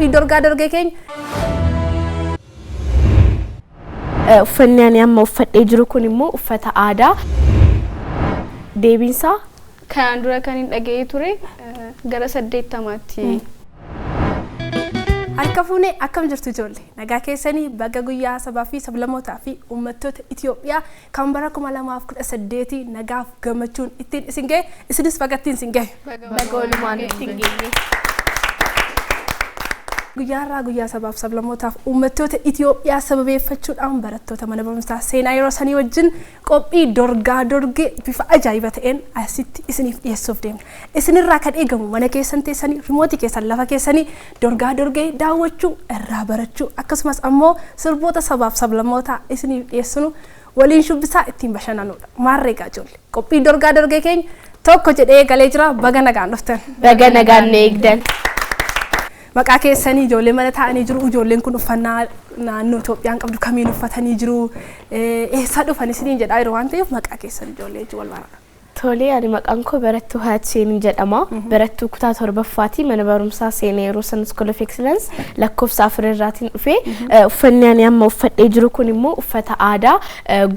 qophii dorgaa dorgee keenya. Uffanni ani amma uffadhee jiru kun immoo uffata aadaa. Deebiinsaa kan dura kan hin dhaga'ee ture gara 80tti. Harka fuunee akkam jirtu ijoollee nagaa keessanii baga guyyaa sabaa fi sablammootaa fi uummattoota Itoophiyaa kan bara 2018 nagaaf gammachuun ittiin isin ga'e isinis bagattiin isin ga'e. Baga walumaan ittiin ga'e. Guyyaa sabaaf sablammootaaf uummattoota Itoophiyaa sababeeffachuudhaan barattoota mana barumsaa seenaa yeroo sanii wajjin qophii dorgaa dorgee bifa ajaa'iba ta'een asitti isiniif dhiyeessuuf deemna. Isinirraa kan eegamu mana keessan teessanii rimootii keessan lafa keessanii dorgaa dorgee daawwachuu irraa barachuu akkasumas ammoo sirboota sabaaf sablammootaa isiniif dhiyeessinu waliin shubbisaa ittiin bashannanuudha. Maarreegaa ijoollee qophii dorgaa dorgee keenya tokko jedhee galee jira baga nagaan dhuftan. Baga nagaan eegdan. Maqaa keessanii ijoollee mana taa'anii jiru ijoolleen kun uffannaa naannoo Itoophiyaan qabdu kamiin uffatanii jiru eessaa dhufan isiniin jedhaa yeroo waan ta'eef maqaa keessan ijoollee wal barara. Tolee ani maqaan koo Barattuu Haatseeniin jedhama. Barattuu kutaa 7ffaati mana barumsaa seenaa yeroo san School of Excellence lakkoofsa 4 irraatiin dhufee uffanni ani amma uffadhee jiru kun immoo uffata aadaa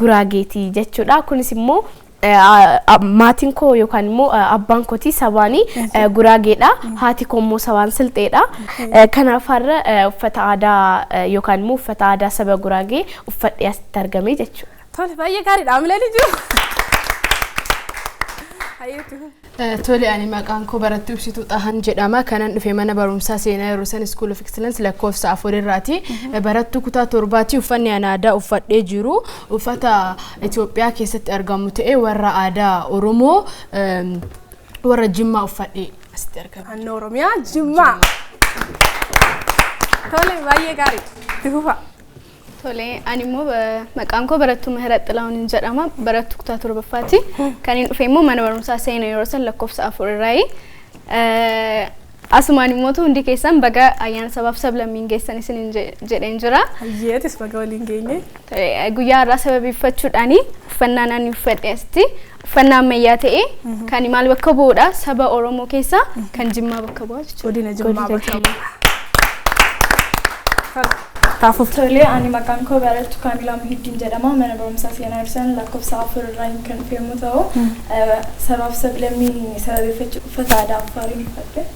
Guraageeti jechuudha. Kunis immoo maatiin koo yookaan immoo abbaan kootii sabaanii Guraageedha. Haati koo immoo sabaan Silxeedha. Kanaaf har'a uffata aadaa yookaan immoo uffata aadaa saba Guraagee uffadhee asitti argame jechuudha. Tole baay'ee gaariidha amileen jiru. Tole ani maqaan koo Barattuu Ibsituu Xahan jedhama. Kanan dhufe mana barumsaa seenaa yeroo san School of Excellence lakkoofsa 4 irraati. Barattuu kutaa 7tti uffanni ani aadaa uffadhee jiru uffata Itoophiyaa keessatti argamu ta'ee warra aadaa Oromoo warra Jimmaa uffadhee asitti argama. Naannoo Oromiyaa Jimmaa. Tole baay'ee gaarii. Tifufa. Tole ani immoo maqaan koo Barattuu Mihirat Xilaawun jedhama. Barattuu kutaa 7ffaati. Kan hin dhufe immoo mana barumsaa seenaa yeroo san lakkoofsa 4 irraayi. Asumaan immoo hundi keessan baga ayyaana sabaaf sablammiin geessan isin jedheen jira. Hayyeetis baga waliin geenye. Guyyaa irraa sababeeffachuudhaani uffannaan ani uffadhe asitti uffannaa ammayyaa ta'e kan maal bakka bu'uudha saba Oromoo keessaa kan Jimmaa bakka bu'a jechuudha. Godina Jimmaa bakka bu'a. Tole ani maqaan koo Barattuu Kaamilaa Muhiddiin jedhama. Mana barumsaa seenaa yeroo san lakkoofsa 4 irraa kan dhufe yommuu ta'u sabaaf sablammiin sababeeffachuu uffata aadaa Affaariin uffadhe.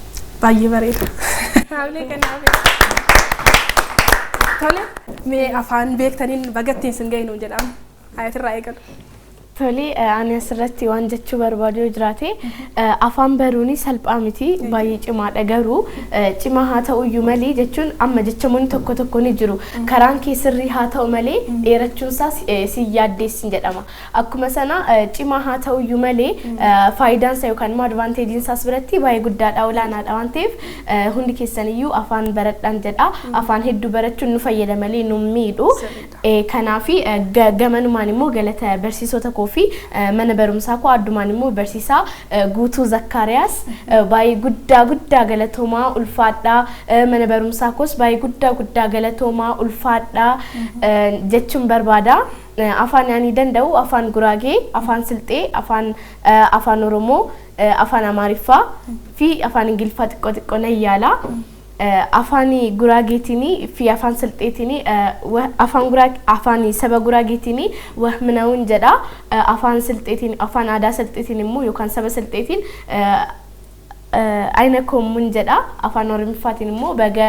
Baay'ee bareeda. Haalee kanaaf. Tole mee afaan beektaniin bagattiin sin ga'inu jedhama. Hayatirraa eegalu. Tole ani asirratti waan jechuu barbaadu jiraate afaan baruuni salphaa miti baay'ee cimaadha garuu cimaa haa ta'u iyyuu malee jechuun amma jechamoonni tokko tokko ni jiru karaan kee sirrii haa ta'u malee dheerachuun isaa si yaaddeessin jedhama akkuma sana cimaa haa ta'u iyyuu malee faayidaan isaa yookaan immoo advaanteejiin isaas biratti baay'ee guddaadha olaanaadha waan ta'eef hundi keessan iyyuu afaan baradhaan jedha afaan hedduu barachuun nu fayyada malee nu miidhu kanaaf gamanumaan immoo galata barsiisota koo fi mana barumsaa koo addumaan immoo barsiisaa Guutuu Zakkaariyaas baay'ee guddaa galatoomaa ulfaadhaa mana barumsaa koos baay'ee guddaa galatoomaa ulfaadhaa jechuun barbaada. Afaan ani danda'u afaan Guraagee, afaan Silxee, afaan Oromoo, afaan Amaariffaa fi afaan Ingiliffaa xiqqoo nan yaala. Afaan Guraageetiin fi afaan Silxeetiin afaan saba Guraageetiin wahminaawun jedha afaan Silxeetiin afaan aadaa Silxeetiin immoo yookaan saba Silxeetiin ayna koomun jedha afaan Oromiffaatiin immoo baga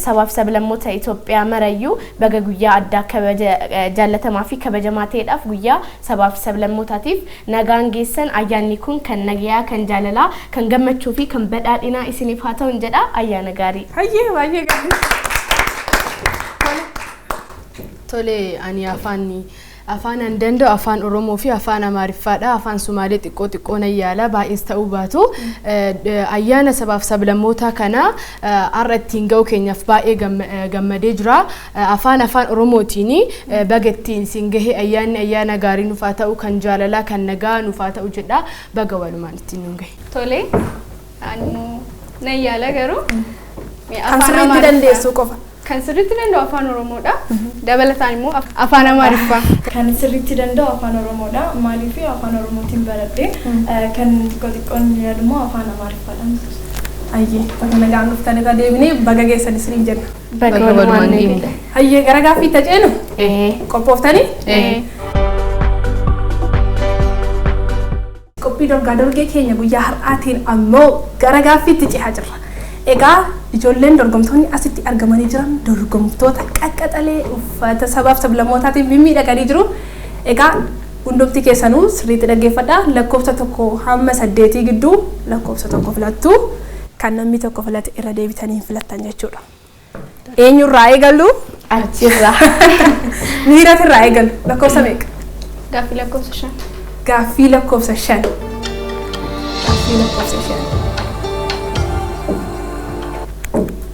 sabaaf sablammoota Itoophiyaa marayyuu baga guyyaa addaa kabaja jaallatamaa fi kabajamaa ta'eedhaaf guyyaa sabaaf sablammootaatiif nagaan geessan ayyaanni kun kan nagayaa kan jaalalaa kan gammachuu fi kan badhaadhinaa isiniif haa ta'u jedha ayyaana gaarii. Hayyee baay'ee gaarii. Tole ani afaan an danda'u afaan Oromoo fi afaan Amaariffaadha afaan Sumaalee xiqqoo nan yaala baay'ees ta'uu baatu ayyaana sabaaf sablammootaa kana har'a ittiin ga'u keenyaaf baay'ee gammadee jira afaan Oromootiin baga ittiin isin gahee ayyaana gaarii nuuf haa ta'u kan jaalalaa kan nagaa nuuf haa ta'u jedha baga walumaan ittiin nu gahe. Tole ani nan yaala garuu kan sirriitti dandeessu qofa. Kan sirriitti danda'u afaan Oromoodha. Dabalataan immoo afaan Amaariffaa. Kan sirriitti danda'u afaan Oromoodha. Maaliif afaan Oromootiin baradhee kan xiqqoon yaadu immoo afaan Amaariffaadhaan. Ayyee bakka nagaan dhuftanii irra deebinee baga geessan isiniin jenna. Baga walumaan deebine. Ayyee gara gaaffii taceenu qophooftanii? Qophii dorgaa dorgee keenya guyyaa har'aatiin ammoo gara gaaffiitti cehaa jirra. Egaa ijoolleen dorgomtoonni asitti argamanii jiran dorgomtoota qaqqaxalee uffata sabaaf sablammootaatiin mimmiidhaganii jiru. Egaa hundumti keessanuu sirriitti dhaggeeffadhaa. Lakkoofsa 1 hamma 8 gidduu lakkoofsa 1 filattu. Kan namni tokko filate irra deebitanii filattan jechuudha. Eenyurraa eegallu? Achirraa. Miiratirraa eegallu. Lakkoofsa meeqa? Gaaffii lakkoofsa 5. Gaaffii lakkoofsa 5. Gaaffii lakkoofsa 5.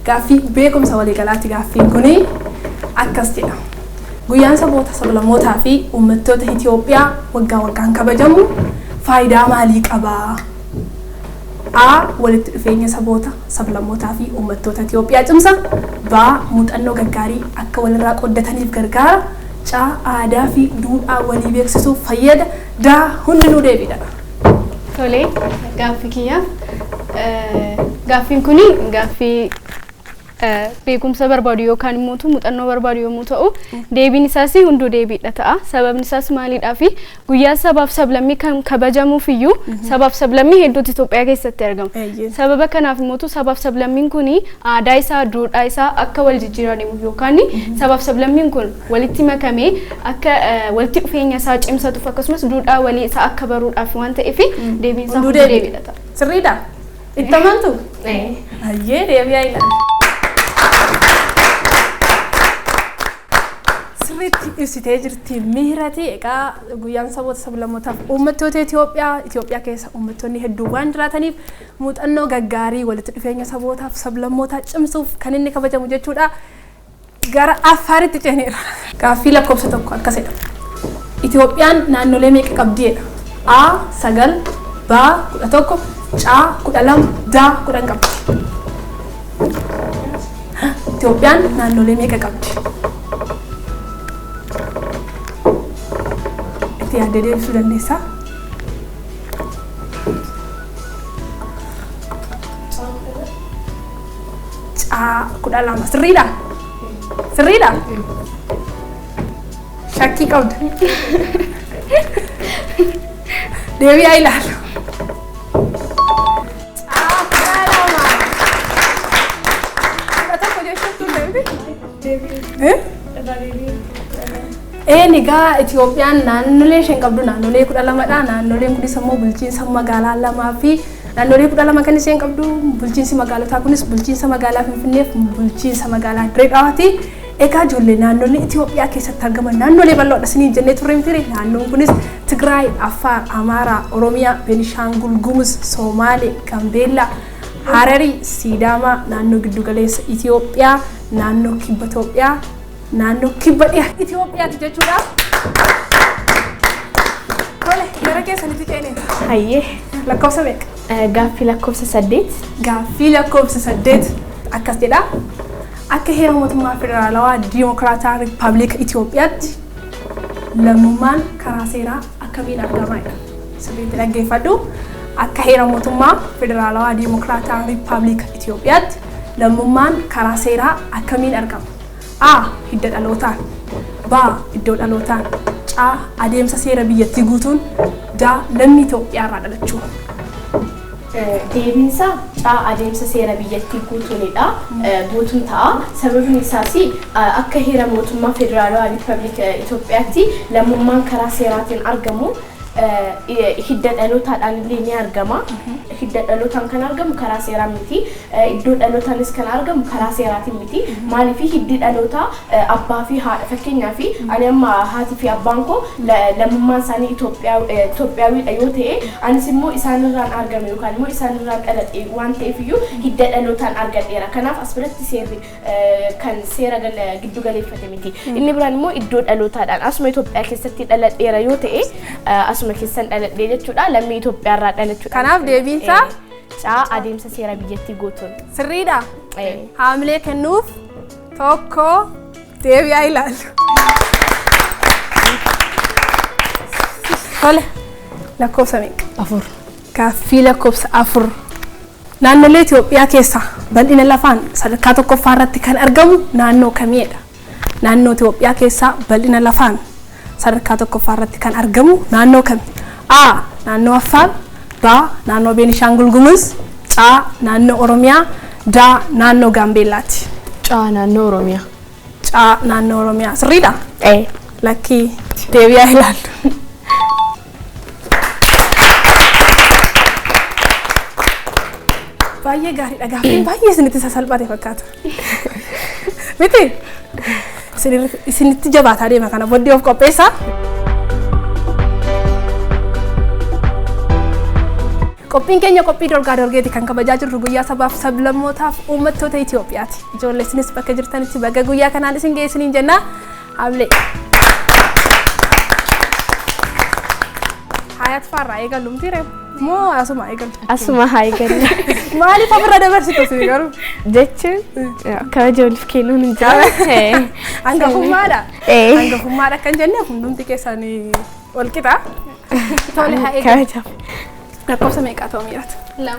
Gaaffii beekumsa waliigalaatti gaaffiin kuni akkas jedha. Guyyaan saboota sablammootaa fi uummattoota Itoophiyaa waggaa waggaan kabajamu faayidaa maalii qaba? A. Walitti dhufeenya saboota sablammootaa fi uummattoota Itoophiyaa cimsa. B. Muuxannoo gaggaarii akka walirraa qooddataniif gargaara. C. Aadaa fi duudhaa walii beeksisuuf fayyada. D. Hundinuu deebiidha. Tolee, gaaffii kiyyaaf gaaffiin kuni gaaffii beekumsa barbaadu yookaan immoo muuxannoo barbaadu yommuu ta'u, deebiin isaas hunduu deebiidha ta'a. Sababni isaas maalidhaa fi guyyaa sabaaf sablammii kan kabajamuuf iyyuu sabaaf sablammii hedduutu Itoophiyaa keessatti argamu. Sababa kanaaf immoo sabaaf sablammiin kuni aadaa isaa, duudhaa isaa akka wal jijjiiraniif yookaan sabaaf sablammiin kun walitti makamee akka walitti dhufeenya isaa cimsatuuf akkasumas duudhaa walii isaa akka baruudhaaf waan ta'eef deebiin isaa hunduu deebiidha ta'a. Sirriidha? Itti amantu? Ayyee deebi'aa ilaala. Sirriitti ibsitee jirti Miirati. Egaa guyyaan saboota sablammootaaf uummattoota Itoophiyaa keessa uummattoonni hedduu waan jiraataniif muuxannoo gaggaarii walitti dhufeenya sabootaaf sablammootaa cimsuuf kan inni kabajamu jechuudha. Gara Affaaritti ceeneera. Gaaffii lakkoofsa 1 akkasidha. Itoophiyaan naannolee meeqa qabdi? A. 9, B. 11, C. 12, D. 10 qabdi. Itoophiyaan naannolee meeqa qabdi? Itti yaadee deebisuu dandeessaa? C. 12. Sirriidha? Sirriidha? Shakkii qabda? Deebi'aa ilaalu. Egaa Itoophiyaan naannolee isheen qabdu naannolee 12dha. Naannoleen kunis immoo bulchiinsa magaalaa 2 fi naannolee 12 kan isheen qabdu bulchiinsi magaalotaa kunis bulchiinsa magaalaa Finfinneef bulchiinsa magaalaa Dirreedhawaati. Egaa ijoollee naannolee Itoophiyaa keessatti argaman naannolee bal'oodha isiniin jennee turre miti. Naannoon kunis Tigraay, Affaar, Amaaraa, Oromiyaa, Beenishaangul Gumuz, Somaalee, Gambeellaa, Hararii, Sidaamaa, naannoo giddu galeessa Itoophiyaa, naannoo kibba Itoophiyaa, naannoo kibba dhiyaa Itoophiyaati jechuudha. Tole, gara keessanitti ceenee. Hayyee. Lakkoofsa meeqa? Gaaffii lakkoofsa 8. Gaaffii lakkoofsa 8 akkas jedha. Akka heera mootummaa federaalawaa Dimokiraataa Rippaabilika Itoophiyaatti lammummaan karaa seeraa akkamiin argama? Sirriitti dhaggeeffadhu. Akka heera mootummaa federaalawaa Dimokiraataa Rippaabilika Itoophiyaatti lammummaan karaa seeraa akkamiin argama? A. Hidda dhalootaan. B. Iddoo dhalootaan. C. Adeemsa seera biyyattii guutuun. D. Lammii Itoophiyaarraa dhalachuu. Deebiin isaa C. Adeemsa seera biyyattii guutuunidha. Guutuun ta'a. Sababni isaas akka heera mootummaa federaalawaa Rippaabilika Itoophiyaatti lammummaan karaa seeraatiin argamu. Hidda dhalootaadhaan illee ni argama. Hidda dhalootaan kan argamu karaa seeraan miti. Iddoo dhalootaanis kan argamu karaa seeraatiin miti. Maaliif hiddi dhalootaa abbaa fi haadha fakkeenyaaf ani amma haatii fi abbaan koo lammummaan isaanii Itoophiyaawidha yoo ta'e anis immoo isaanirraan argame yookaan immoo isaanirraan dhaladhe waan ta'eef iyyuu hidda dhalootaan argadheera. Kanaaf as biratti seerri kan seera giddu galeeffate miti. Inni biraan immoo iddoo dhalootaadhaan asuma Itoophiyaa keessatti dhaladheera yoo ta'e asuma keessan dhaladhee jechuudha. Lammii Itoophiyaarraa dhalachuudha. Kanaaf deebiin isaa C. Adeemsa seera biyyattii guutuun. Sirriidha? Haamilee kennuuf tokko deebi'aa ilaalu. Tole, lakkoofsa meeqa? 4. Gaaffii lakkoofsa 4 Naannolee Itoophiyaa keessa bal'ina lafaan sadarkaa tokkoffaa irratti kan argamu naannoo kamiidha? Naannoo Itoophiyaa keessa bal'ina lafaan sadarkaa tokkoffaa irratti kan argamu naannoo kami? A. Naannoo Affaar, B. Naannoo Beenishaangul Gumuz, C. Naannoo Oromiyaa, D. Naannoo Gaambeellaati. C. Naannoo Oromiyaa. C. Naannoo Oromiyaa. Sirriidha? Lakkii deebi'aa ilaallu. Baay'ee gaariidha. Gaaffiin baay'ee isinitti sasalphate fakkaata. Miti? Isinitti jabaataa deema kana booddee of qopheessaa. Qophiin keenya qophii dorgaa dorgeeti kan kabajaa jirru guyyaa sabaaf sablammootaaf uummattoota Itoophiyaati. Ijoollee isinis bakka jirtanitti baga guyyaa kanaan isin geessiniin jenna. Hablee. Hayat Farraa eegalumti ree. Moo asuma eegalu? Asuma haa eegalle. Maaliif ofirra dabarsitu si garuu? Jechuun kabaja waliif kennuun hin jira. Hangafummaadha. Hangafummaadha kan jenne hundumti keessanii wal qixa. Tole haa eegalu. Lakkoofsa meeqaa ta'uu miirata? 2.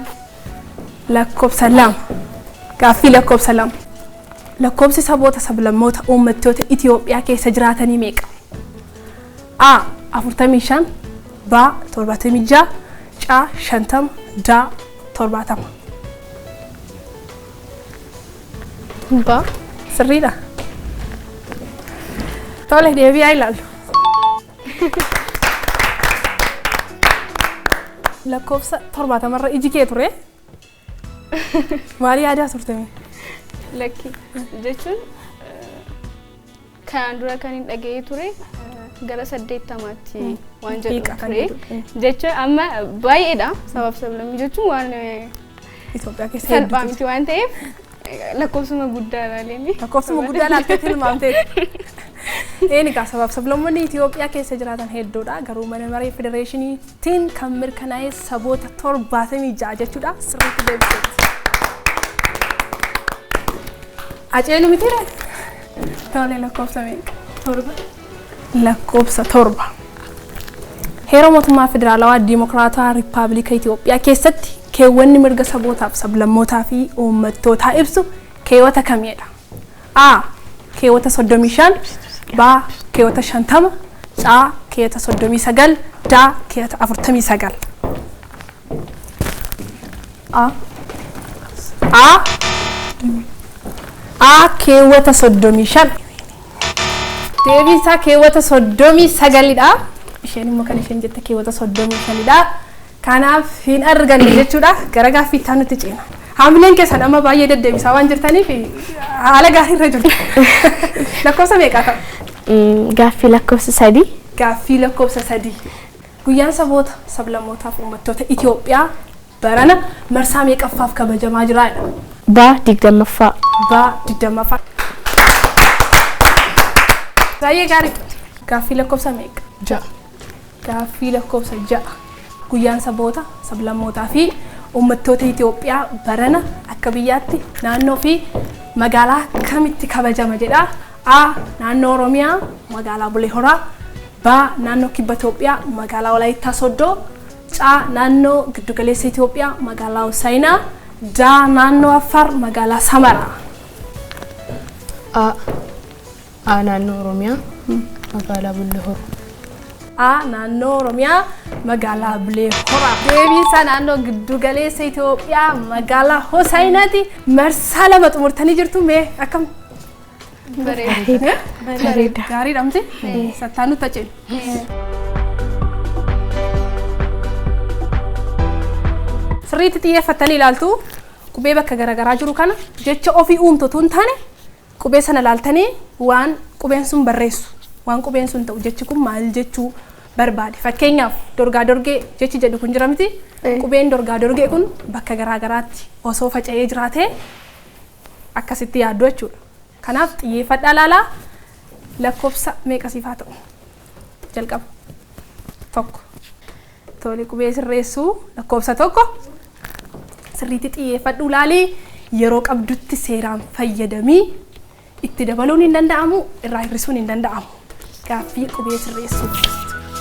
Lakkoofsa 2. Gaaffii lakkoofsa 2. Lakkoofsi saboota sablammoota uummattoota Itoophiyaa keessa jiraatanii meeqa? A. 45, B. 76, C. 50, D. 70. Ba. Sirriidha. Tole deebi'aa ilaallu. Lakkoofsa 70 iji kee ture. Maali yaadaa turte? Lakki jechuun kan dura kan hin dhaga'ee ture gara 80tti waan jedhu ture. Jechuun amma baay'eedha sabaaf sablammii jechuun waan Itoophiyaa keessa salphaa miti waan ta'eef lakkoofsuma guddaa ilaalee. Lakkoofsuma guddaa ilaaltee tilmaamteetti. Eenikaa sabaaf sablammoonni Itoophiyaa keessa jiraatan hedduudha. Garuu mana maree federeeshiniitiin kan mirkanaa'e saboota 76 jechuudha. Sirriitti deebiseetti. Aceenu mitiire? Tole lakkoofsa meeqa? 7. Lakkoofsa 7. Heera mootummaa federaalawaa Dimokiraatawaa Rippaabilika Itoophiyaa keessatti keewwanni mirga sabootaaf sablammootaa fi uummattootaa ibsu keewwata kamiidha? A. Keewwata 35, B. Keewwata 50, C. Keewwata 39, D. Keewwata 49. A. Keewwata 35. Deebiin isaa keewwata 39dha. Isheen immoo kan isheen jette keewwata 35dha. Kanaaf hin arganne jechuudha. Gara gaaffii itti nuti ceena. Haamileen keessan amma baay'ee deddeebisaa waan jirtaniif haala gaariirra jirtu. Lakkoofsa meeqa ta'a? Gaaffii lakkoofsa 3. Gaaffii lakkoofsa 3. Guyyaan saboota sablammootaaf uummattoota Itoophiyaa barana marsaa meeqaffaaf kabajamaa jiraadha? Ba 20ffaa. Ba 20ffaa. Baay'ee gaarii. Gaaffii lakkoofsa meeqa? 6. Gaaffii lakkoofsa 6. Guyyaan saboota sablammootaa fi uummattoota Itoophiyaa barana akka biyyaatti naannoo fi magaalaa kamitti kabajama jedha? A. Naannoo Oromiyaa magaalaa Bulee Horaa, B. Naannoo Kibba Itoophiyaa magaalaa Walaayittaa Soddoo, C. Naannoo Giddugaleessa Itoophiyaa magaalaa Hosaayinaa, D. Naannoo Affaar magaalaa Samaraa. A. Naannoo Oromiyaa magaalaa Bulee Horaa. A. Naannoo Oromiyaa magaalaa Bulee Horaa. Deebiin isaa naannoo Giddugaleessa Itoophiyaa magaalaa Hosaayinaati. Marsaa lama xumurtanii jirtu mee akkam? Bareeda. Bareeda. Gaariidha miti? Sattaan nutti aceenu. Sirriitti xiyyeeffattanii ilaaltu qubee bakka garaagaraa jiru kana jecha ofii uumtotu hin taane qubee sana ilaaltanii waan qubeen sun barreessu. Waan qubeen sun ta'u jechi kun maal jechuu barbaade? Fakkeenyaaf dorgaa dorgee jechi jedhu kun jira miti? Qubeen dorgaa dorgee kun bakka garaagaraatti osoo faca'ee jiraatee akkasitti yaaddu jechuudha. Kanaaf xiyyeeffadhaa ilaalaa. Lakkoofsa meeqa siifaa ta'u? Jalqaba. 1. Tole qubee sirreessuu lakkoofsa 1. Sirriitti xiyyeeffadhu ilaalii yeroo qabdutti seeraan fayyadamii itti dabaluun hin danda'amu, irraa hir'isuun hin danda'amu. Gaaffii qubee sirreessuu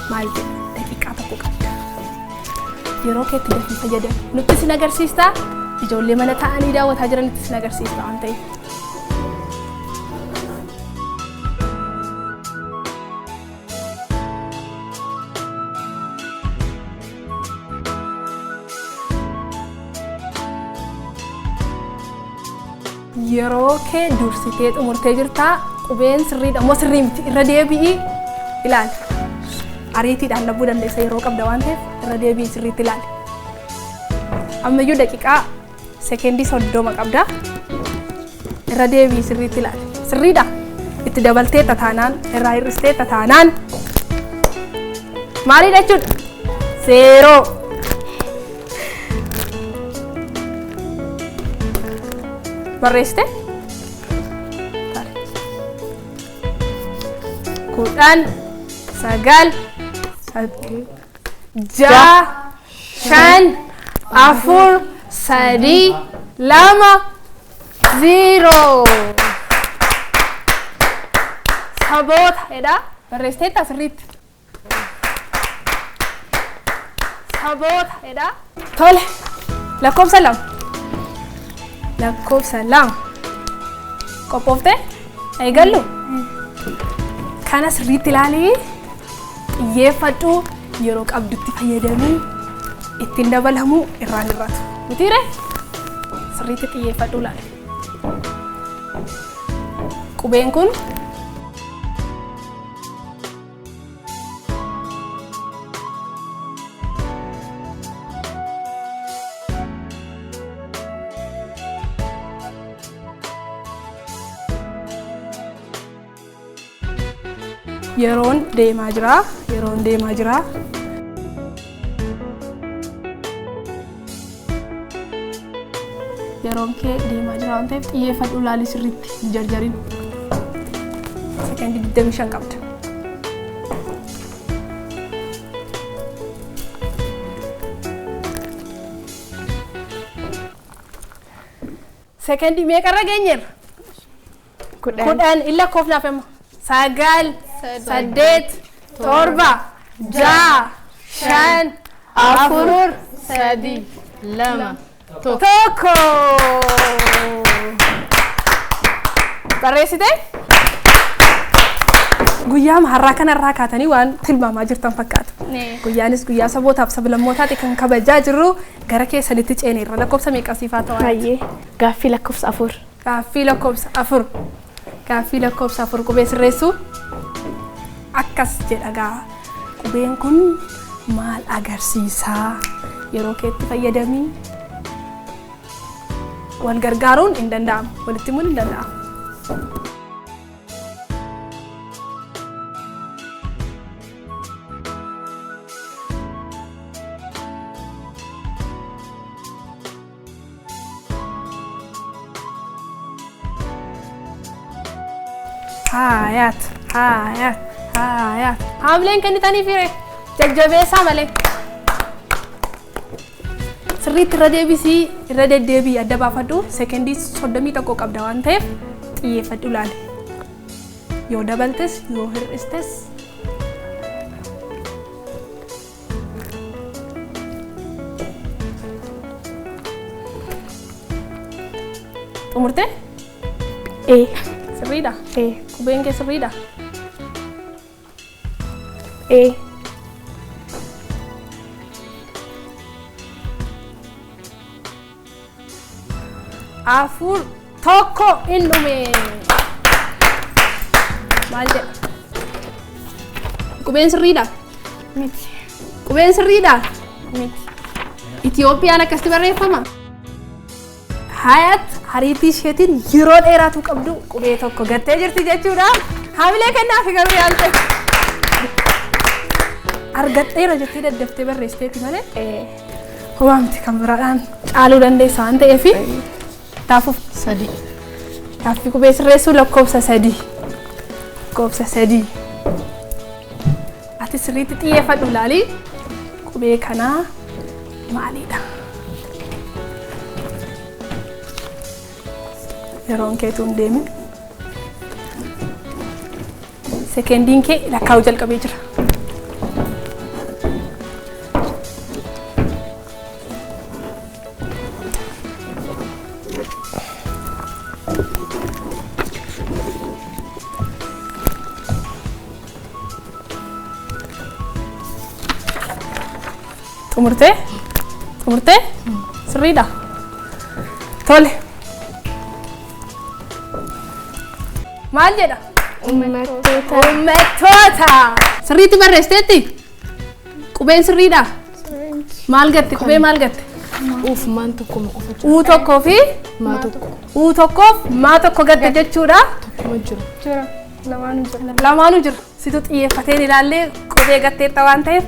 maal jedhu daqiiqaa 1 qabda. Yeroo keetti dafii fayyadamu nutti sin agarsiistaa ijoollee mana ta'anii daawwataa jiranittis agarsiisa waan ta'eef. Yeroo kee dursitee xumurtee jirtaa qubeen sirriidha moo sirrii miti irra deebi'i ilaali. Ariitiidhaan labbuu dandeessa yeroo qabda waan ta'eef irra deebi'i sirriitti ilaali. Ammayyuu daqiiqaa sekeendii 30 qabda. Irra deebi'i sirriitti ilaali. Sirriidha. Itti dabaltee tataanaan irraa hir'istee tataanaan maalidha jechuudha? Zeeroo. Barreessite? Kudhan, sagal, ja'a, shan, afur, sadii, lama, zero. Saboota jedha. Barreessiteetta sirriitti. Saboota jedha. Tole. Lakkoofsa lama. Lakkoofsa lama. Qophooftee? Eegallu? Kana sirriitti ilaalii xiyyeeffadhu yeroo qabdutti fayyadamii ittiin dabalamuu irraan irratu. Mitiire? Sirriitti xiyyeeffadhu ilaali. Qubeen kun yeroon deemaa jira. Yeroon kee deemaa jira waan ta'eef xiyyeeffadhu ilaali sirriitti hin jarjarin. Sekeendii 25 qabda. Sekeendii meeqarra geenyeerra? Kudhan illa koofnaaf amma. Sagal, saddeet, torba, ja'a, shan, afur, sadii, lama, tokko. Barreessite? Guyyaa har'aa kanarraa kaatanii waan tilmaamaa jirtan fakkaata. Guyyaanis guyyaa sabootaaf sablammootaati kan kabajaa jirru gara keessanitti ceeneerra. Lakkoofsa meeqasiifaa ta'aa? Baay'ee. Gaaffii lakkoofsa 4. Gaaffii lakkoofsa 4. Gaaffii lakkoofsa 4 qubee sirreessuu akkas jedha gaa. Qubeen kun maal agarsiisaa? Yeroo keetti fayyadamii wal gargaaruun hin danda'amu. Walitti himuun hin danda'amu. Hayat. Haamleen kennitanii fiire jajjabeessaa malee. Sirriitti irra deebisii irra deddeebii adda baafadhu. Sekeendii 31 qabda waan ta'eef xiyyeeffadhu ilaali. Yoo dabaltes yoo hir'istes xumurte? Sirriidha? Qubeen kee sirriidha? Afur tokko hin dhume. Maal jedha? Qubeen sirriidha? Miti. Qubeen sirriidha? Miti. Itiyoophiyaan akkasitti barreeffama? Hayat hariitii isheetiin yeroo dheeraatu qabdu qubee tokko gattee jirti jechuudha. Haamilee kennaafi garuu yaalte. Argadheera jettee daddaftee barreessiteeti malee homaamti kan biraadhaan caaluu dandeessa waan ta'eef taafuuf 3. Gaaffii qubee sirreessuu lakkoofsa 3. Lakkoofsa 3. Ati sirriitti xiyyeeffadhu ilaali. Qubee kanaa maalidha? Yeroon keetu hin deemin. Sekeendiin kee lakkaa'uu jalqabee jira. Xumurtee? Sirriidha. Tole. Maal jedha? Uummattoota. Sirriitti barreessiteetti? Qubeen sirriidha? Maal gatte? Qubee maal gatte? Maan tokko Uu tokkoo fi maa tokko. Uu tokkoof maa tokko gatte jechuudha. Tokkuma jiru. Jira. Lamaanuu jira. Lamaanuu jira. Situ xiyyeeffateen ilaallee qubee gatteetta waan ta'eef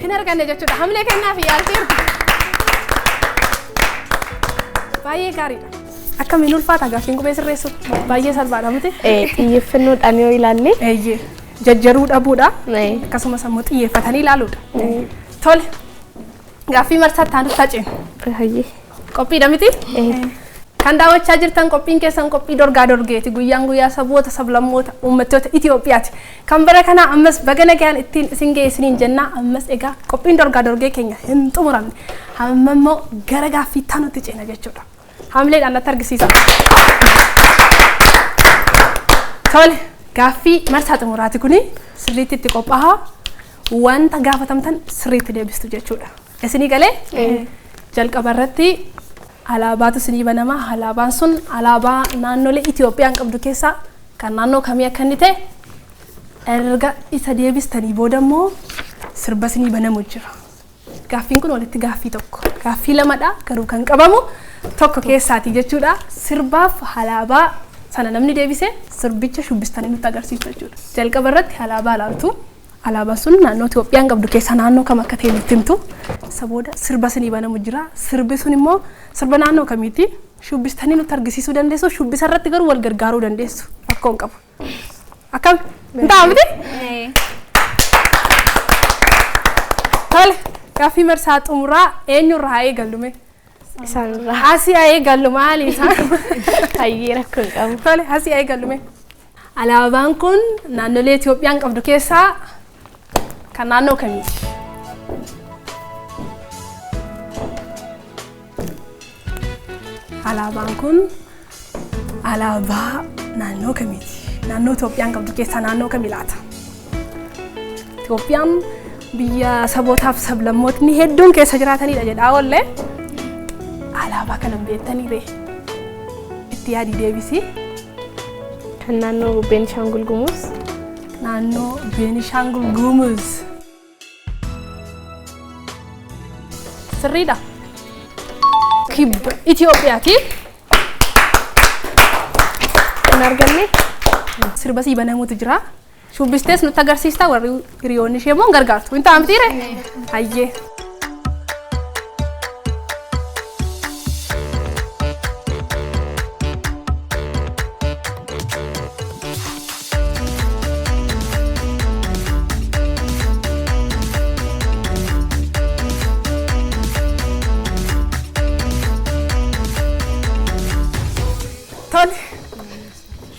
hin arganne jechuudha. Hamlee kennaa fi yaalteerti. Baay'ee gaariidha. Akkamiin ulfaata gaaffiin qubee sirreessu baay'ee salphaadha miti. Xiyyeeffannoodhaan yoo ilaalle. Eeyyee jajjaruu dhabuudha. Akkasumas immoo xiyyeeffatanii ilaaluudha. Tole gaaffii marsaa itti aanutti haceenu. Qophiidha miti? Kan daawwachaa jirtan qophiin keessan qophii dorgaa dorgeeti. Guyyaan guyyaa saboota sablammoota uummattoota Itoophiyaati. Kan bara kana ammas baga nagaan ittiin isin geessiniin jenna. Ammas egaa qophiin dorgaa dorgee keenya hin xumuramne. Amma immoo gara gaaffii itti aanutti ceena jechuudha. Hamleedhaan natti argisiisa. Tole gaaffii marsaa xumuraati kuni sirriitti itti qophaa'a. Wanta gaafatamtan sirriitti deebistu jechuudha. Isinii galee jalqaba irratti alaabaatu isinii banama. Alaabaan sun alaabaa naannolee Itoophiyaan qabdu keessaa kan naannoo kamii akka inni ta'e erga isa deebistanii booda immoo sirba isinii banamu jira. Gaaffiin kun walitti gaaffii tokko. Gaaffii lamadha garuu kan qabamu tokko keessaati jechuudha. Sirbaaf alaabaa sana namni deebise sirbicha shubbistanii nutti agarsiisu jechuudha. Jalqaba irratti alaabaa ilaaltu. Alaabaan sun naannoo Itoophiyaan qabdu keessaa naannoo kam akka ta'e nutti himtu. Isa booda sirba isinii banamu jira. Sirbi sun immoo sirba naannoo kamiiti? Shubbistanii nutti argisiisuu dandeessu. Shubbisa irratti garuu wal gargaaruu dandeessu. Akka hin qabu. Akkam? Hin ta'a miti? Tole gaaffii marsaa xumuraa eenyurraa haa eegallume? Isaanirraa. Asii haa eegallu maali isaan? Hayyee rakkoo hin qabu. Tole asii haa eegallume. Alaabaan kun naannolee Itoophiyaan qabdu keessaa kan naannoo kamiiti? Alaabaan kun alaabaa naannoo kamiiti? Naannoo Itoophiyaan qabdu keessaa naannoo kamii laata? Itoophiyaan biyya sabootaaf sablammootni hedduun keessa jiraatanidha jedhaa wallee. Alaabaa kana beektanii ree? Itti yaadii deebisi. Kan naannoo Beenishaangul Gumuz. Naannoo Beenishaangul Gumuz. Sirriidha. Kibba Itoophiyaati. Hin arganne? Sirba sii banamutu jira. Shubbistees nutti agarsiista warri hiriyoonni ishee immoo hin gargaartu. Hin ta'a mitiire? Hayyee.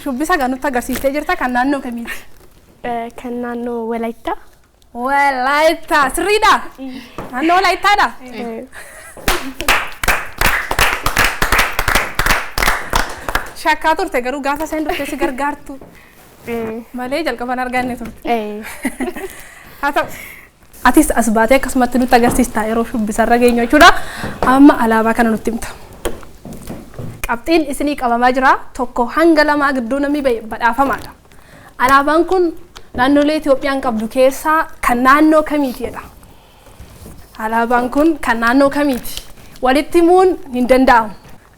Shubbisa kan nutti agarsiistee jirta kan naannoo kamiiti? Kan naannoo Walaayittaa. Walaayittaa sirriidha? Naannoo Walaayittaadha? Shakkaa turte garuu gaafa isheen dhuftee si gargaartu malee jalqaban arganne turte. Haa ta'u atis as baatee akkasumatti nutti agarsiista yeroo shubbisarra geenyu jechuudha. Amma alaabaa kana nutti himta. Qabxiin isinii qabamaa jira. Tokko hanga lamaa gidduu namni badhaafamaadha. Alaabaan kun naannolee Itoophiyaan qabdu keessaa kan naannoo kamiiti jedha. Alaabaan kun kan naannoo kamiiti? Walitti himuun hin danda'amu.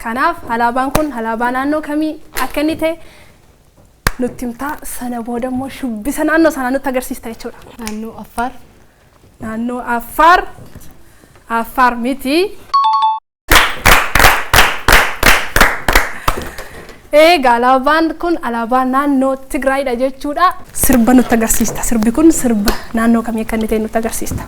Kanaaf alaabaan kun alaabaa naannoo kamii akka inni ta'e nutti himta. Sana booda immoo shubbisa naannoo sanaa nutti agarsiista jechuudha. Naannoo Affaar. Naannoo Affaar. Affaar miti. Egaa alaabaan kun alaabaa naannoo Tigraayidha jechuudha. Sirba nutti agarsiista. Sirbi kun sirba naannoo kamii akka inni ta'e nutti agarsiista.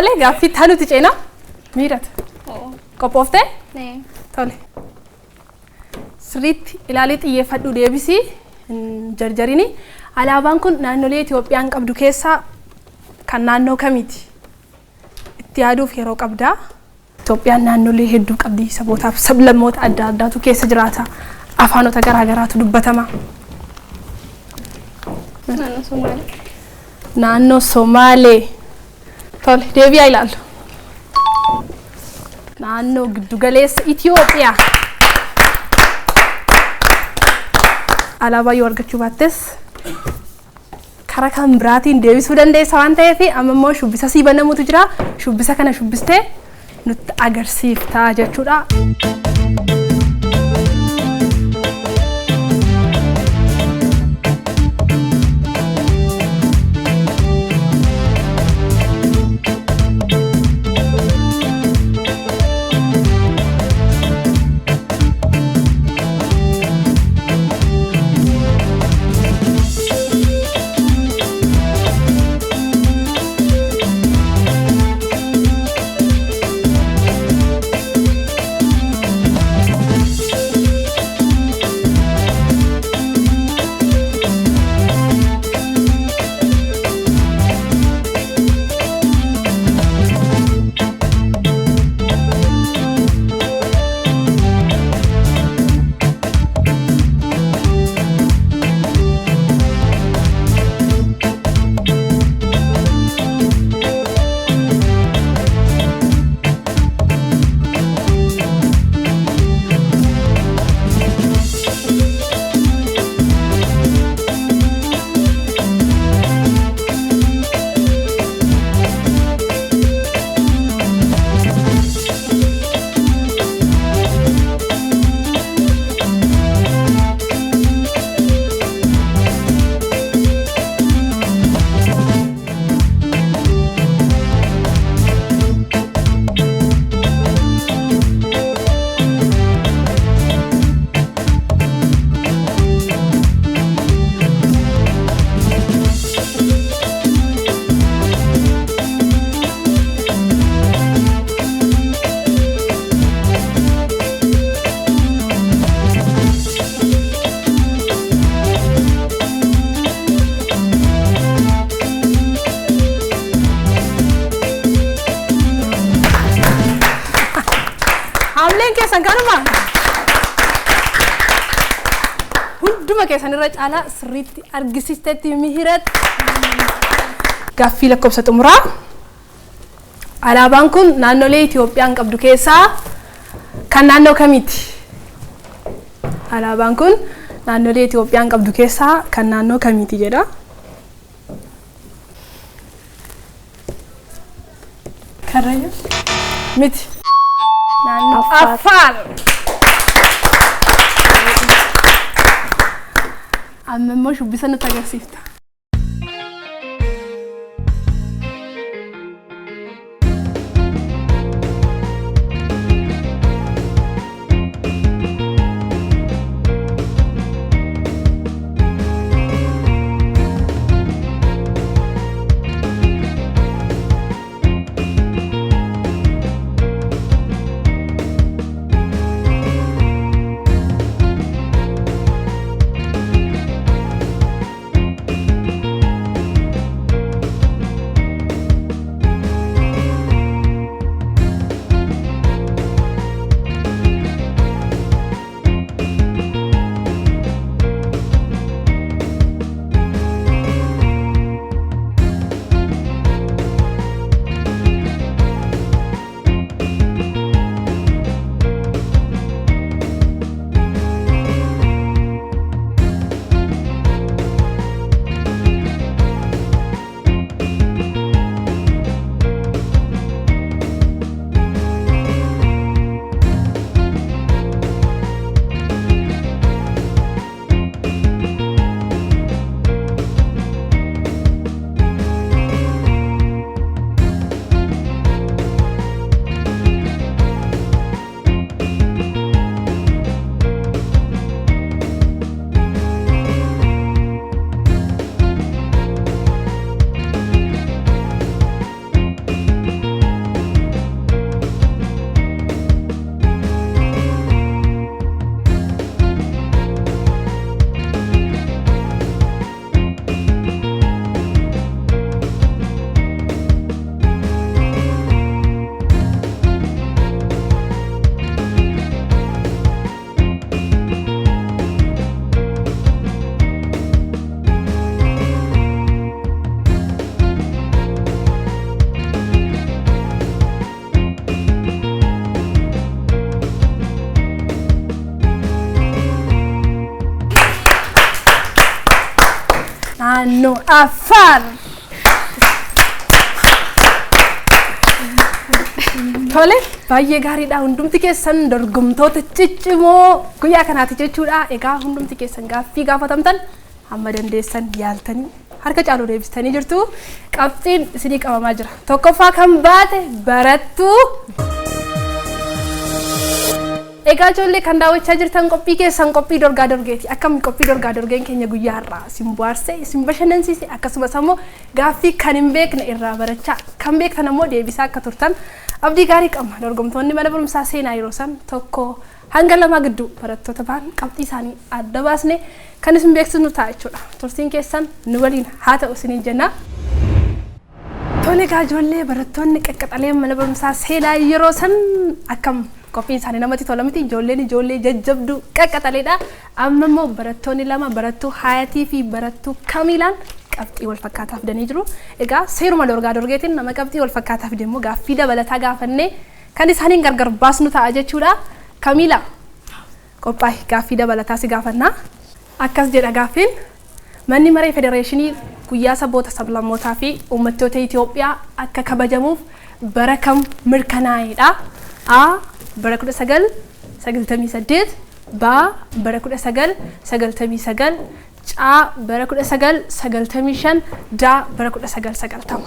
Tole gaaffii taanuti ceena. Miidhata. Qophooftee? Tole. Sirriitti ilaalii xiyyeeffadhu deebisii jarjarini. Alaabaan kun naannolee Itoophiyaan qabdu keessaa kan naannoo kamiiti? Itti yaaduuf yeroo qabdaa. Itoophiyaan naannolee hedduu qabdi. Sabootaaf sablammoota adda addaatu keessa jiraata. Afaanota garaa garaatu dubbatama. Naannoo Somaalee. Naannoo Somaalee. Tole deebi'aa ilaallu. Naannoo giddugaleessa Itoophiyaa. Alaabaa yoo argachuu baattes karaa kan biraatiin deebisuu dandeessa waan ta'eef amma immoo shubbisa sii banamutu jira. Shubbisa kana shubbistee nutti agarsiiftaa jechuudha. Sankanuma. Hunduma keessan irra caalaa sirriitti argisiisteetti mihirat. Gaaffii lakkoofsa xumuraa. Alaabaan kun naannolee Itoophiyaan qabdu keessaa kan naannoo kamiiti? Alaabaan kun naannolee Itoophiyaan qabdu keessaa kan naannoo kamiiti jedha? Karrayyuu? Miti. Naannoo Affaar. Amma immoo shubbisa nutti agarsiifta. naannoo Affaar. Tole baay'ee gaariidha hundumti keessan dorgomtoota ciccimoo guyyaa kanaati jechuudha. Egaa hundumti keessan gaaffii gaafatamtan hamma dandeessan yaaltanii harka caaluu deebistanii jirtu. Qabxiin isinii qabamaa jira. Tokkoffaa kan baate barattuu. Egaa ijoollee kan daawwachaa jirtan qophii keessan qophii dorgaa dorgeeti. Akkam qophii dorgaa dorgeen keenya guyyaa har'aa isin bohaarsee isin bashannansiise akkasumas ammoo gaaffii kan hin beekne irraa barachaa kan beektan ammoo deebisaa akka turtan abdii gaarii qabna. Dorgomtoonni mana barumsaa seenaa yeroo san tokko hanga lama gidduu barattoota ba'an qabxii isaanii adda baasne kan isin beeksisnu ta'a jechuudha. Turtiin keessan nu waliin haa ta'u isiniin jenna. Tole egaa ijoollee barattoonni qaqqaxalee mana barumsaa seenaa yeroo san akkam qophiin isaanii namatti tola miti. Ijoollee jajjabduu qaqqaxaleedha. Amma immoo barattoonni lama barattuu Hayatii fi barattuu Kamiilaan qabxii wal fakkaataa fidanii jiru. Egaa seeruma dorgaa dorgeetiin nama qabxii wal fakkaataa fide immoo gaaffii dabalataa gaafannee kan isaaniin gargar baasnu ta'a jechuudha. Kamiila qophaa'e gaaffii dabalataa si gaafannaa. Akkas jedha gaaffiin manni maree federeeshinii guyyaa saboota sablammootaa fi uummattoota Itoophiyaa akka kabajamuuf bara kam mirkanaa'edha? A bara 1998, B bara 1999, C bara 1995, D bara 1990.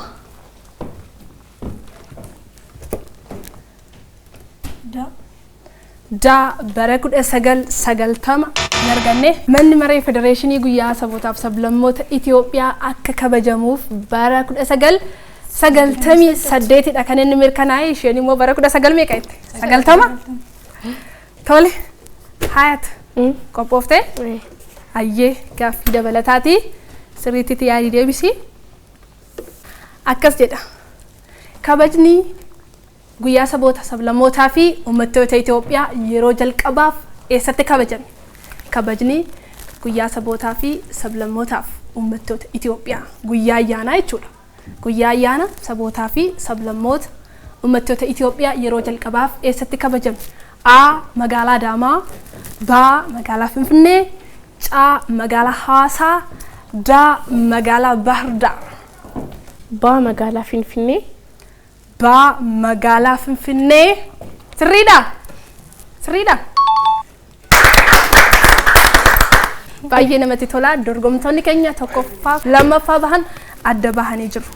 Da bara 1990 arganne manni maree federeeshinii guyyaa sabootaaf sablammoota Itoophiyaa akka kabajamuuf bara 1998 dha kan inni mirkanaa'e. Isheen immoo bara 19 meeqa jette? 90. Tole Hayat qophooftee? Ayyee gaaffii dabalataati sirriitti yaadii deebisi. Akkas jedha kabajni guyyaa saboota sablammootaa fi uummattoota Itoophiyaa yeroo jalqabaaf eessatti kabajame? Kabajni guyyaa sabootaa fi sablammootaaf uummattoota Itoophiyaa guyyaa ayyaanaa jechuudha. Guyyaa ayyaana sabootaa fi sablammoota uummattoota Itoophiyaa yeroo jalqabaaf eessatti kabajame? A magaalaa Adaamaa, B magaalaa Finfinnee, C magaalaa Hawaasaa, D magaalaa Bahar Daar. B magaalaa Finfinnee. Ba magaalaa Finfinnee. Sirriidha? Sirriidha? Baay'ee namatti tola. Dorgomtoonni keenya tokkoffaa lammaffaa bahan adda bahanii jiru.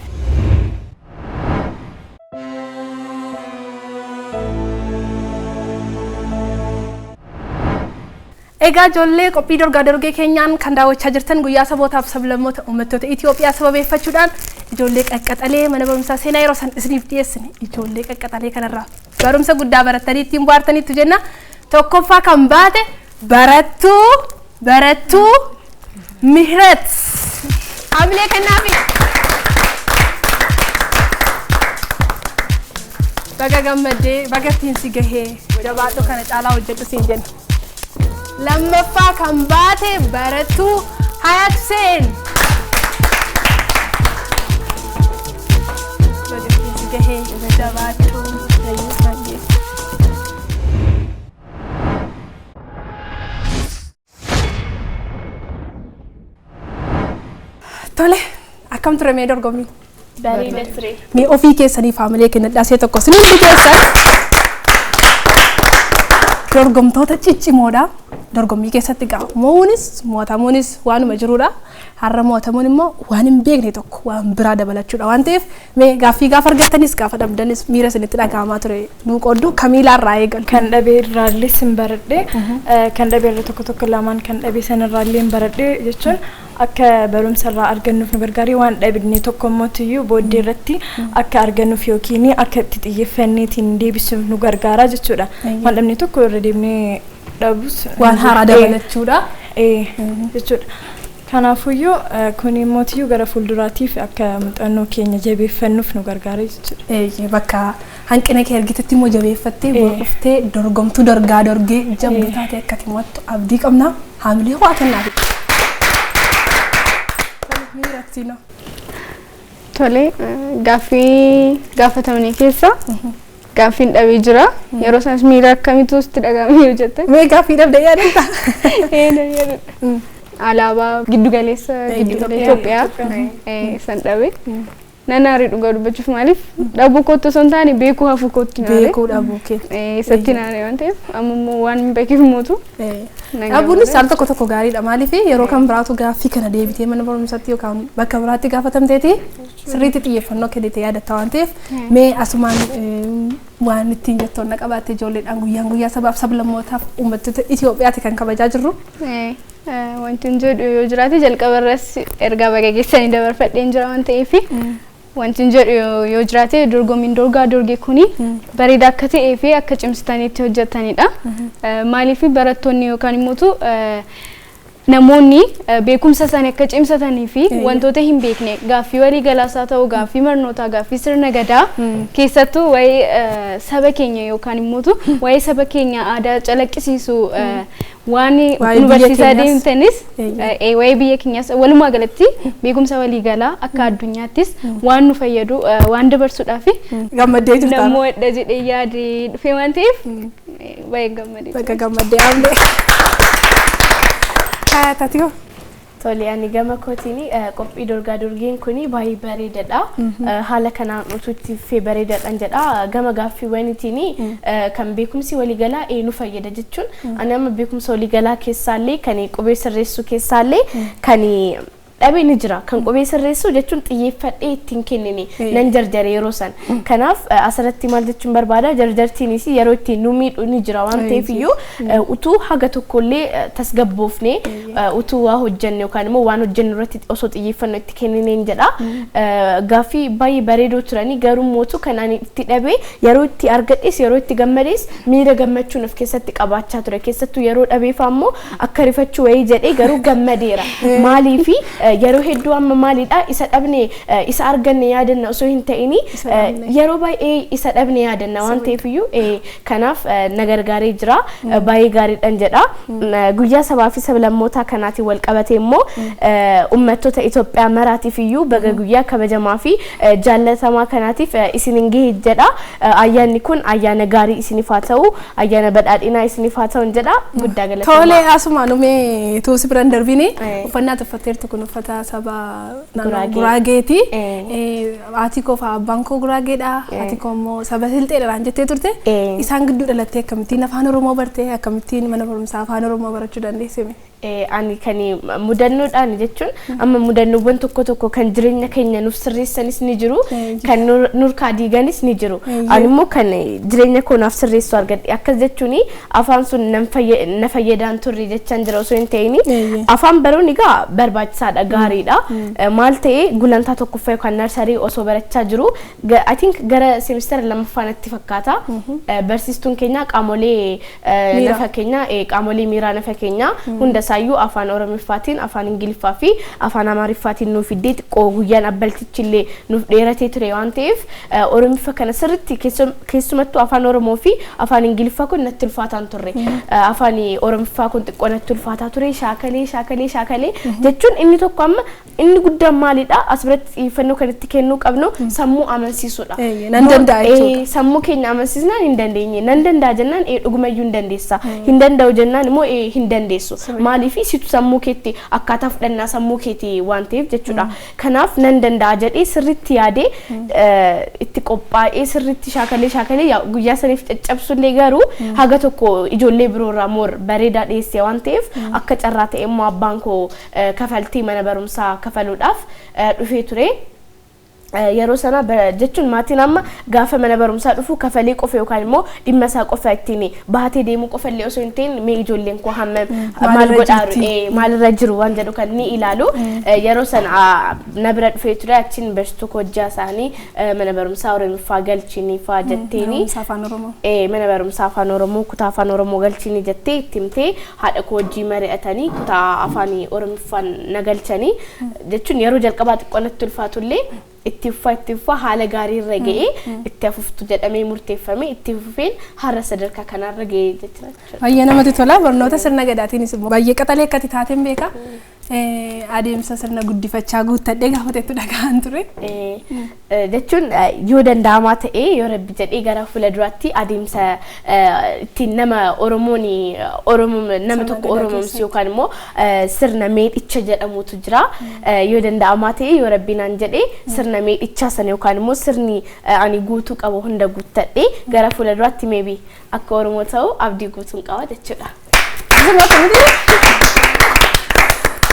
Egaa ijoollee qophii dorgaa dorgee keenyaan kan daawwachaa jirtan guyyaa sabootaaf sablammoota uummattoota Itoophiyaa sababeeffachuudhaan ijoollee qaqqaxalee mana barumsaa seenaa yeroo san isiniif dhiyeessine ijoollee qaqqaxalee kanarraa barumsa guddaa barattanii ittiin bohaartaniitu jenna. Tokkoffaa kan baate barattuu Mihret. Hamilee kennaafi. Baga gammaddee baga ittiin si gahee jabaadhu kana caalaa hojjedhu siin jenna. Lammaffaa kan baate barattuu Hayat Hussein. Baga ittiin si gahee jabaadhu. Tole akkam ture mee dorgommii? Bareeda ture. Mee ofii keessanii faamilee kennadhaasee tokko sinii keessan dorgomtoota ciccimoodha. Dorgommii keessatti gaa mo'atamuunis waanuma jiruudha. Har'a mo'atamuun immoo waan hin beekne tokko waan biraa dabalachuudha waan ta'eef mee gaaffii gaafa argattanis gaafa dhabdanis miira isinitti dhaga'amaa ture nuu qooddu Kamiilaarraa eegalu. Kan dhabee irraallee sin baradhe kan dhabee irra tokko lamaan kan dhabee sanarraallee hin baradhe jechuun akka barumsa irraa argannuuf nu gargaari waan dhabne tokko immoo booddee irratti akka argannuuf yookiin akka itti xiyyeeffanneetiin deebisuuf nu gargaara jechuudha. Waan dhabne tokko irra deemnee dhabus waan haaraa dabalachuudha. Jechuudha. Kanaafuyyuu kun immoo gara fuulduraatiif akka muuxannoo keenya jabeeffannuuf nu gargaara jechuudha. Bakka hanqina kee argitetti immoo jabeeffattee boruftee dorgomtuu dorgaa dorgee jabduu taatee akka timottu abdii qabna. Haamilee ho'atannaaf. Tole gaaffii gaafatamne keessa gaaffiin dhabee jira. Yeroo sanas miira akkamitti usti dhaga'amee jette? Mee gaaffii dhabdee yaadatta? Yaadadha. alaabaa giddu galeessa Itoophiyaa san dhabe. Nanaari dhugaa dubbachuuf maaliif dhabuu kootu osoo hin taane beekuu hafuu kootu naare. Beekuu dhabuu kee. Isatti naare waan ta'eef ammoo waan hin beekiif mootu. Dhabuunis al tokko gaariidha maaliif yeroo kan biraatu gaaffii kana deebitee mana barumsaatti yookaan bakka biraatti gaafatamteeti sirriitti xiyyeeffannoo kennitee yaadatta waan ta'eef mee asumaan waan ittiin jettoon na qabaatte ijoolleedhaan guyyaa sabaaf sablammootaaf uummattoota Itoophiyaatti kan kabajaa jirru. Wanti hin jedhu yoo jiraate jalqaba irratti ergaa baga geessanii dabarfadheen jira waan ta'eef wanti hin jedhu yoo jiraate dorgommiin Dorgaa Dorgee kuni bareeda akka ta'ee fi akka cimsitaniitti hojjetanidha. Maaliif barattoonni yookaan immoo namoonni beekumsa isaanii akka cimsatanii fi wantoota hin beekne gaaffii walii galaasaa ta'uu gaaffii barnootaa gaaffii sirna gadaa keessattuu waa'ee saba keenya yookaan immoo waa'ee saba keenya aadaa calaqqisiisu waan nu barsiisaa deemtanis waa'ee biyya keenyaas walumaa galatti beekumsa walii galaa akka addunyaattis waan nu fayyadu waan dabarsuudhaaf gammaddee jirta. Nammoo edda jedhee yaadee dhufee waan ta'eef baay'ee gammadee. Bakka gammaddee amlee. Tatio. Tole ani gama kootiini qophii Dorgaa Dorgeen kuni baay'ee bareedaadha. Haala kanaan utuutti fi bareedaadhaan jedha. Gama gaaffiiwwaniitiini kan beekumsi waliigalaa nu fayyada jechuun ani amma beekumsa waliigalaa keessaallee kan qubee sirreessuu keessaallee kan dhabe ni jira kan qubee sirreessuu jechuun xiyyeeffadhee ittiin kennine nan jarjare yeroo san kanaaf asirratti maal jechuun barbaada jarjartiinis yeroo ittiin nu miidhu ni jira waan ta'eef iyyuu utuu haga tokkollee tasgabboofne utuu waa hojjenne yookaan immoo waan hojjennu irratti osoo xiyyeeffannoo itti kennineen jedha gaaffii baay'ee bareedoo turanii garuu mootu kan ani itti dhabe yeroo itti argadhes yeroo itti gammades miira gammachuun of keessatti qabaachaa ture keessattuu yeroo dhabeef ammoo akka rifachuu wayii jedhee garuu gammadeera maaliifi yeroo hedduu amma maalidha isa dhabne isa arganne yaadanna osoo hin ta'ini yeroo baay'ee isa dhabne yaadanna waan ta'eef iyyuu kanaaf nagargaaree jira baay'ee gaariidhaan jedha guyyaa sabaa fi sablammootaa kanaati wal qabate immoo uummattoota Itoophiyaa maraatiif iyyuu baga guyyaa kabajamaa fi jaallatamaa kanaatiif isinin gahee jedha ayyaanni kun ayyaana gaarii isiniif haa ta'u ayyaana badhaadhinaa isiniif haa ta'u jedha guddaa galatooma. Tole asumaan umee tuusi biraan darbine uffannaa tuffatteertu kun uffata saba Guraageeti. Haati koo fi abbaan koo Guraageedha. Haati koo immoo saba Silxeedhaan jettee turte. Isaan gidduu dhalattee akkamittiin afaan Oromoo bartee akkamittiin mana barumsaa afaan Oromoo barachuu dandeessime? Ani kan mudannoodhaan jechuun amma mudannoowwan tokko kan jireenya keenya nuuf sirreessanis ni jiru kan nurkaa diiganis ni jiru ani immoo kan jireenya koo naaf sirreessu argadhe akkas jechuun afaan sun na fayyadaan turre jechaan jira osoo hin ta'in afaan baruun egaa barbaachisaadha gaariidha maal ta'e gulantaa tokkoffaa yookaan narsarii osoo barachaa jiru I think gara semestara lammaffaatti fakkaata barsiistuun keenya qaamolee nafa keenya qaamolee miiraa nafa keenya hunda sayyuu afaan Oromiffaatiin afaan Ingiliffaa fi afaan Amaariffaatiin nuuf iddee xiqqoo guyyaan abbaltichillee nuuf dheeratee ture waan ta'eef Oromiffa kana sirriitti keessumattuu afaan Oromoo fi afaan Ingiliffaa kun natti ulfaataan turre afaan Oromiffaa kun xiqqoo natti ulfaataa ture shaakalee jechuun inni tokko amma inni guddaan maalidha asirratti xiyyeeffannoo kan itti kennuu qabnu sammuu amansiisuudha. Nan danda'a jechuudha. Sammuu keenya amansiisnaan hin dandeenye nan danda'a jennaan dhugumayyuu hin dandeessa hin danda'u jennaan immoo hin dandeessu. Maaliif situ sammuu keetti akkaataa fudhannaa sammuu keetti waan ta'eef jechuudha. Kanaaf nan danda'a jedhee sirriitti yaadee itti qophaa'ee sirriitti shaakalee guyyaa saniif caccabsullee garuu haga tokko ijoollee biroorraa moor bareedaa dhiyeessee waan ta'eef akka carraa ta'e immoo abbaan koo kafaltii mana barumsaa kafaluudhaaf dhufee ture. Yeroo sana jechuun maatiin amma gaafa mana barumsaa dhufu kafalee qofa yookaan immoo dhimma isaa qofa ittiin baatee deemuu qofa illee osoo hin ta'in mee ijoolleen koo hammam maal godhaaru maalirra jiru waan jedhu kan ni ilaalu yeroo sana na bira dhufee ture achiin barsiistuu koo hojjaa isaanii mana barumsaa Oromiffaa galchiinii fa'aa jetteeni mana barumsaa afaan Oromoo kutaa afaan Oromoo galchiinii jettee itti himtee haadha koo hojii mari'atanii kutaa afaan Oromiffaan na galchanii jechuun yeroo jalqabaa xiqqoo natti ulfaatullee itti uffaa haala gaarii irra ga'ee itti afuftu jedhamee murteeffame itti fufeen har'a sadarkaa kanarra ga'ee jechuudha. Baay'ee namatti tola barnoota sirna gadaatiinis immoo baay'ee qaxalee akkati taateen beeka. Adeemsa sirna guddifachaa guuttadhee gaafateetu dhagaan ture. Jechuun yoo danda'amaa ta'ee yoo rabbi jedhee gara fuulduraatti adeemsa ittiin nama nama tokko oromoomsu yookaan immoo sirna meedhicha jedhamutu jira. Yoo danda'amaa ta'ee yoo rabbi naan jedhee sirna meedhichaa sana yookaan immoo sirni ani guutuu qabu hunda guuttadhee gara fuulduraatti maybe akka oromoo ta'u abdii guutuun qaba jechuudha.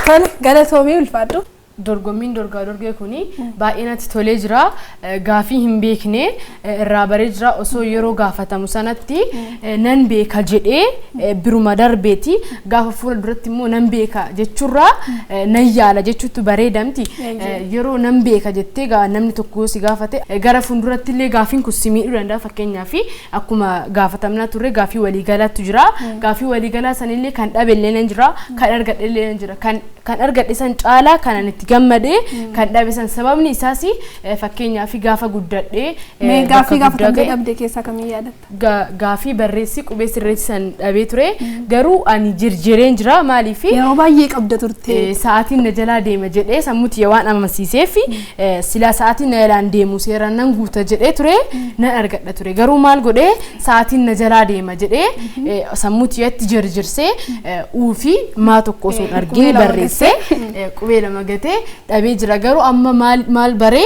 Tole galatoomii ulfaadhu. Dorgommiin dorgaa dorgee kuni baay'inatti tolee jira gaafii hin beekne irraa baree jira osoo yeroo gaafatamu sanatti nan beeka jedhee biruma darbeeti gaafa fuula duratti immoo nan beeka jechuurraa nan yaala jechuutu bareedamti yeroo nan beeka jettee namni tokko si gaafate gara fuulduratti illee gaafiin kun si miidhuu danda'a fakkeenyaaf akkuma gaafatamnaa turre gaafii waliigalaatu jira gaafii waliigalaa sanillee kan dhabeellee nan jira kan argadheellee nan jira kan argadhe san caalaa kanan itti gammadee kan dhabe san sababni isaas fakkeenyaaf gaafa guddadhee gaafii gaafatamtee dhabde keessaa kamii yaadatta? Gaafii barreessi qubee sirreessi san dhabee ture garuu ani jirjireen jira maaliif yeroo baay'ee qabda turte sa'aatiin na jalaa deema jedhee sammuuti waan amansiiseef sila sa'aatiin na jalaan deemu seeraan nan guuta jedhee ture nan argadha ture garuu maal godhee sa'aatiin na jalaa deema jedhee sammuuti itti jirjirsee uufi maa tokko osoo argine barreesse qubee lama gatee dhabee jira garuu amma maal baree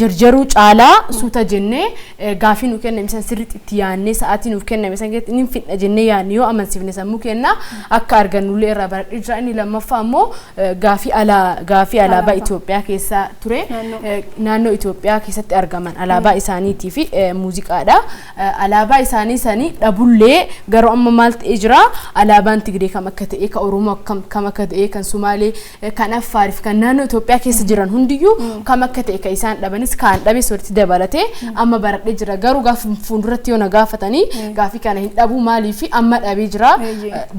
jirjiruu caalaa suuta jennee gaafii nu kenname san sirriitti itti yaannee sa'aatii nuuf kenname san keessatti inni fidha jennee yaannee yoo amansiifne sammuu kennaa akka argannullee irraa baradhee jira inni lammaffaa ammoo gaafii alaabaa Itoophiyaa keessa ture naannoo Itoophiyaa keessatti argaman alaabaa isaaniitii fi muuziqaadha alaabaa isaanii sanii dhabullee garuu amma maal ta'ee jira alaabaan Tigree kam akka ta'e kan Oromoo kam akka ta'e kan Sumaalee kan Affaariif kan naannoo Itoophiyaa keessa jiran hundiyyuu kam akka ta'e kan isaan dhabanis kan dhabe sorti dabalatee amma baradhee jira garuu gaafa fuulduratti yoo na gaafatanii gaafii kana hin dhabu maaliif amma dhabee jira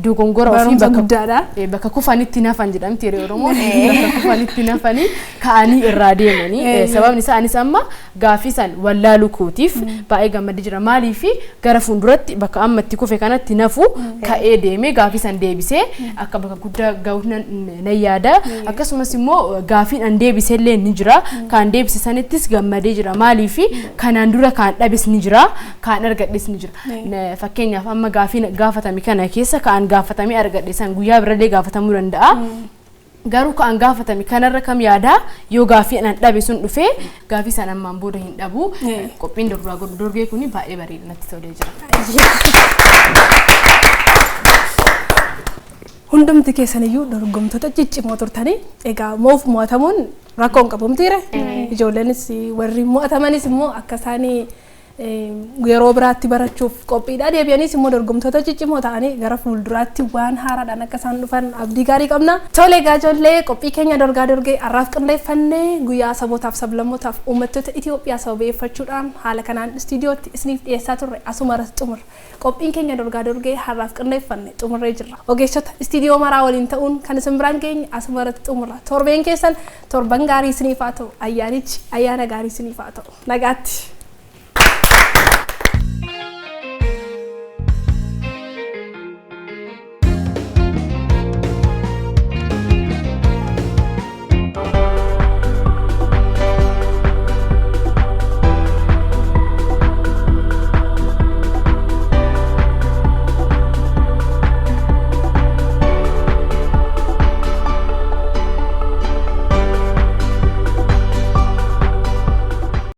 dogongora ofii bakka kufanitti nafan jedhamti yeroo Oromoo bakka kufanitti nafanii ka'anii irraa deemanii sababni isaanis amma gaafii san wallaaluu kootiif baay'ee gammadee jira maaliif gara fuulduratti bakka amma itti kufe kanatti nafu ka'ee deemee gaafii san deebisee akka bakka guddaa ga'uuf nan yaada akkasumas immoo gaafiin an deebisellee ni jira kan deebise sanittis gammadee jira maaliif kanaan dura kan dhabes ni jira kan argadhes ni jira fakkeenyaaf amma gaafiin gaafatame kana keessa kan gaafatame argadhe san guyyaa birallee gaafatamuu danda'a garuu kan gaafatame kanarra kam yaada yoo gaafii an dhabe sun dhufe gaafii san ammaan booda hin dhabu qophiin dorgaa dorgee kuni baay'ee bareeda natti tolee jira. Hundumti keessaniyyuu dorgomtoota ciccimoo turtanii egaa moof mo'atamuun rakkoon qabumtiire ijoolleenis warri mo'atamanis immoo akka isaanii yeroo biraatti barachuuf qophiidha deebi'anis immoo dorgomtoota ciccimoo ta'anii gara fuulduraatti waan haaraadhaan akka isaan dhufan abdii gaarii qabna. Tole egaa ijoollee qophii keenya dorgaa dorgee har'aaf qindeeffannee guyyaa sabootaaf sablammootaaf uummattoota Itoophiyaa sababeeffachuudhaan haala kanaan istiidiyootti isiniif dhiyeessaa turre asuma irratti xumurre. Qophiin keenya dorgaa dorgee har'aaf qindeeffanne xumurree jirra. Ogeessota istiidiyoo maraa waliin ta'uun kan isin biraan keenya asuma irratti xumurra. Torbeen keessan torban gaarii isiniif haa ta'u ayyaanichi ayyaana gaarii isiniif haa ta'u nagaatti.